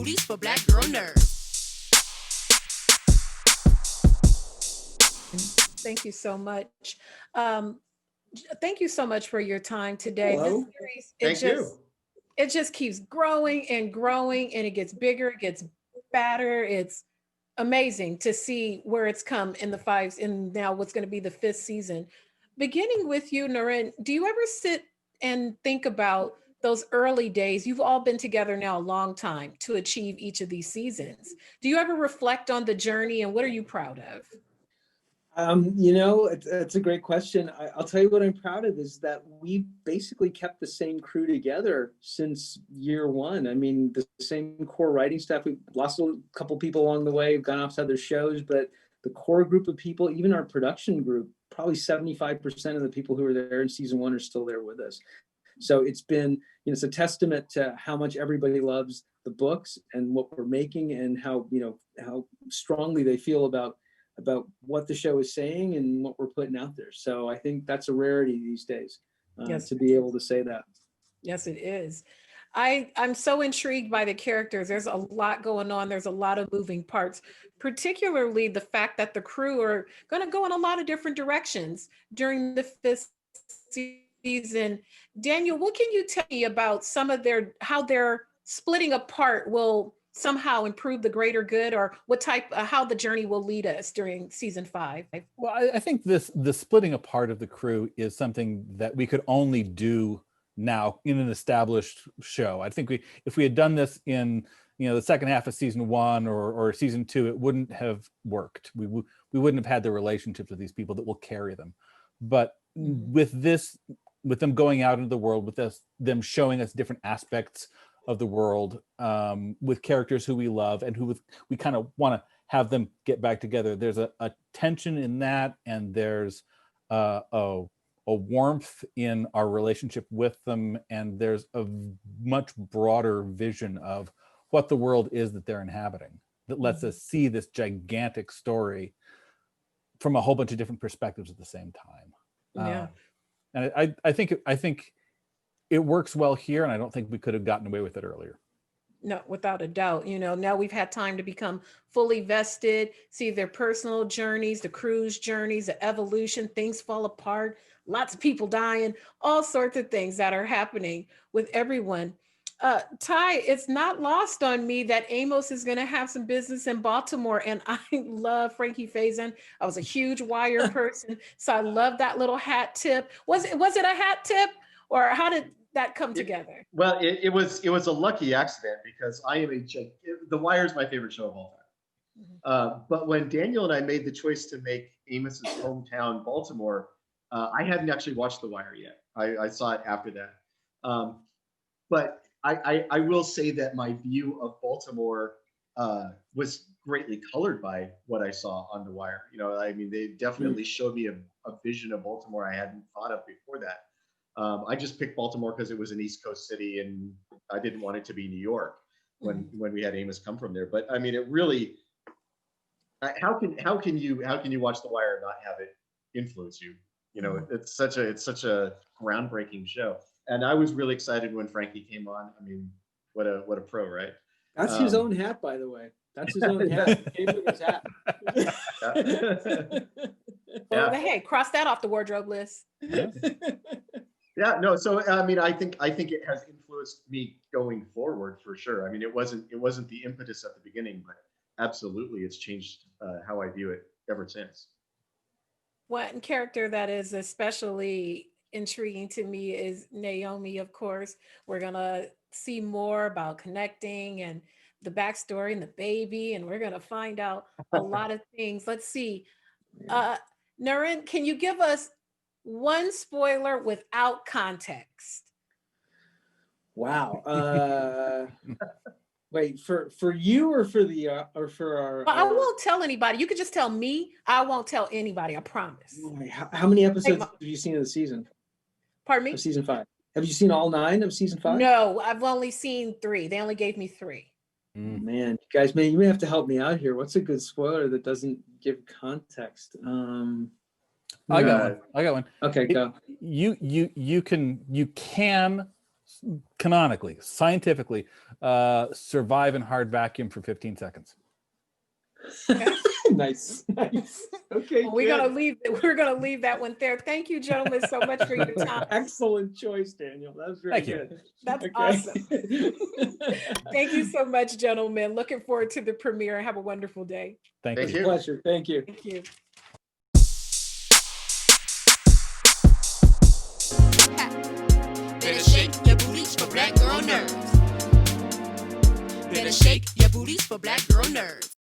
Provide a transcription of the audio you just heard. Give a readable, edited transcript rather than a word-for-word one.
booties for black girl nerds. Thank you so much. Um, Thank you so much for your time today. This Hello. series, Thank you. it just keeps growing and growing, and it gets bigger, it gets badder. It's amazing to see where it's come in the fives, and now what's going to be the fifth season. Beginning with you, Naren, do you ever sit and think about those early days? You've all been together now a long time to achieve each of these seasons. Do you ever reflect on the journey, and what are you proud of? It's a great question. I'll tell you what I'm proud of is that we basically kept the same crew together since year one. I mean, the same core writing staff. We've lost a couple people along the way, we've gone off to other shows, but the core group of people, even our production group, probably 75% of the people who were there in season one are still there with us. So it's been, it's a testament to how much everybody loves the books and what we're making, and how strongly they feel about what the show is saying and what we're putting out there. So I think that's a rarity these days, Yes. to be able to say that. Yes, it is. I'm so intrigued by the characters. There's a lot going on. There's a lot of moving parts, particularly the fact that the crew are going to go in a lot of different directions during the fifth season. Daniel, what can you tell me about some of how they're splitting apart will somehow improve the greater good, or how the journey will lead us during season 5? Well, I think the splitting apart of the crew is something that we could only do now in an established show. I think if we had done this in the second half of season 1 or season 2, it wouldn't have worked. We wouldn't have had the relationships with these people that will carry them. But with them going out into the world, with them showing us different aspects of the world, with characters who we love and who we kind of want to have them get back together. There's a tension in that, and there's a warmth in our relationship with them, and there's a much broader vision of what the world is that they're inhabiting that lets us see this gigantic story from a whole bunch of different perspectives at the same time. Yeah. And I think it works well here, and I don't think we could have gotten away with it earlier. No, without a doubt. Now we've had time to become fully vested, see their personal journeys, the crew's journeys, the evolution, things fall apart, lots of people dying, all sorts of things that are happening with everyone. Ty, it's not lost on me that Amos is going to have some business in Baltimore, and I love Frankie Faison. I was a huge Wire person, so I love that little hat tip. Was it a hat tip, or how did that come together? Well, it was a lucky accident, because I am The Wire is my favorite show of all time. But when Daniel and I made the choice to make Amos's hometown Baltimore, I hadn't actually watched The Wire yet. I saw it after that. But I will say that my view of Baltimore was greatly colored by what I saw on The Wire. They definitely showed me a vision of Baltimore I hadn't thought of before that. I just picked Baltimore because it was an East Coast city, and I didn't want it to be New York when we had Amos come from there. But I mean, it really, how can you watch The Wire and not have it influence you? It's such a groundbreaking show, and I was really excited when Frankie came on. I mean, what a pro, right? That's his own hat, by the way. That's his own hat. He gave him his hat. Well, hey, cross that off the wardrobe list. Yeah, no. So I mean, I think it has influenced me going forward for sure. I mean, it wasn't the impetus at the beginning, but absolutely, it's changed how I view it ever since. One character that is especially intriguing to me is Naomi, of course. We're gonna see more about connecting and the backstory and the baby, and we're gonna find out a lot of things. Let's see. Naren, can you give us one spoiler without context? Wow. Wait, for you or for our? Well, I won't tell anybody. You could just tell me. I won't tell anybody. I promise. How many episodes have you seen of the season? Pardon me? Of season 5. Have you seen all 9 of season 5? No, I've only seen 3. They only gave me 3. Man, guys, you may have to help me out here. What's a good spoiler that doesn't give context? I got one. Okay, go. You can canonically, scientifically, survive in hard vacuum for 15 seconds. Nice. Okay. Well, we're gonna leave that one there. Thank you, gentlemen, so much for your time. Excellent choice, Daniel. That was very Thank you. good. That's awesome. Thank you so much, gentlemen. Looking forward to the premiere. Have a wonderful day. Thank Thank you. you. Pleasure. Thank you. Thank you. Better shake your booties for black girl nerves. Better shake your booties for black girl nerves.